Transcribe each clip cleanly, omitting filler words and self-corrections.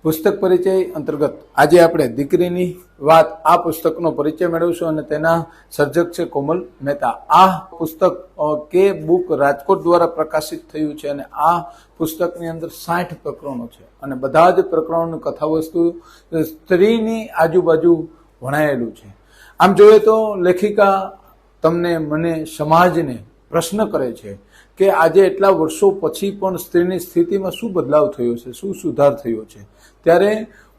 પુસ્તક પરિચય અંતર્ગત આજે આપણે દીકરીની વાત આ પુસ્તકનો પરિચય મેળવીશું અને તેના સર્જક છે કોમલ મહેતા. આ પુસ્તક કે બુક રાજકોટ દ્વારા પ્રકાશિત થયું છે અને આ પુસ્તકની અંદર 60 પ્રકરણો છે અને બધા જ પ્રકરણોની કથાવસ્તુ સ્ત્રીની આજુબાજુ વણાયેલું છે. આમ જોઈએ તો લેખિકા તમને મને સમાજને પ્રશ્ન કરે છે કે આજે એટલા વર્ષો પછી પણ સ્ત્રીની સ્થિતિમાં શું બદલાવ થયો છે, શું સુધાર થયો છે. ત્યારે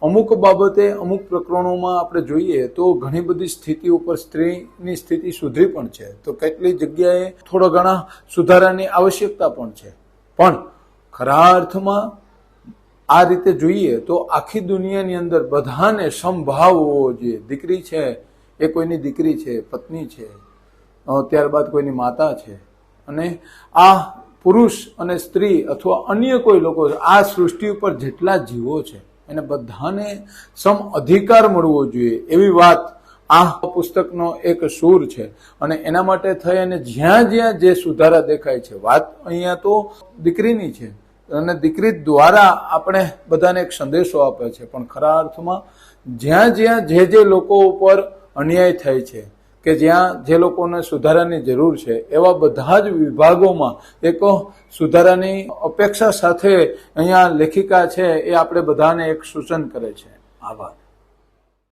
અમુક બાબતે અમુક પ્રકરણોમાં આપણે જોઈએ તો ઘણી બધી સ્થિતિ ઉપર સ્ત્રીની સ્થિતિ સુધરી પણ છે, તો કેટલી જગ્યાએ થોડા ઘણા સુધારાની આવશ્યકતા પણ છે. પણ ખરા અર્થમાં આ રીતે જોઈએ તો આખી દુનિયાની અંદર બધાને સમભાવ હોવો જોઈએ. દીકરી છે એ કોઈની દીકરી છે, પત્ની છે, ત્યારબાદ કોઈની માતા છે, અને આ પુરુષ અને સ્ત્રી અથવા અન્ય કોઈ લોકો આ સૃષ્ટિ ઉપર જેટલા જીવો છે એને બધાને સમ અધિકાર મળવો જોઈએ એવી વાત આ પુસ્તકનો એક સૂર છે. અને એના માટે થઈ અને જ્યાં જ્યાં જે સુધારા દેખાય છે, વાત અહીંયા તો દીકરીની છે અને દીકરી દ્વારા આપણે બધાને એક સંદેશો આપે છે, પણ ખરા અર્થમાં જ્યાં જ્યાં જે લોકો ઉપર અન્યાય થાય છે કે જ્યાં જે લોકોને સુધારાની જરૂર છે એવા બધા જ વિભાગોમાં એક સુધારાની અપેક્ષા સાથે અહીંયા લેખિકા છે એ આપણે બધાને એક સૂચન કરે છે. આભાર.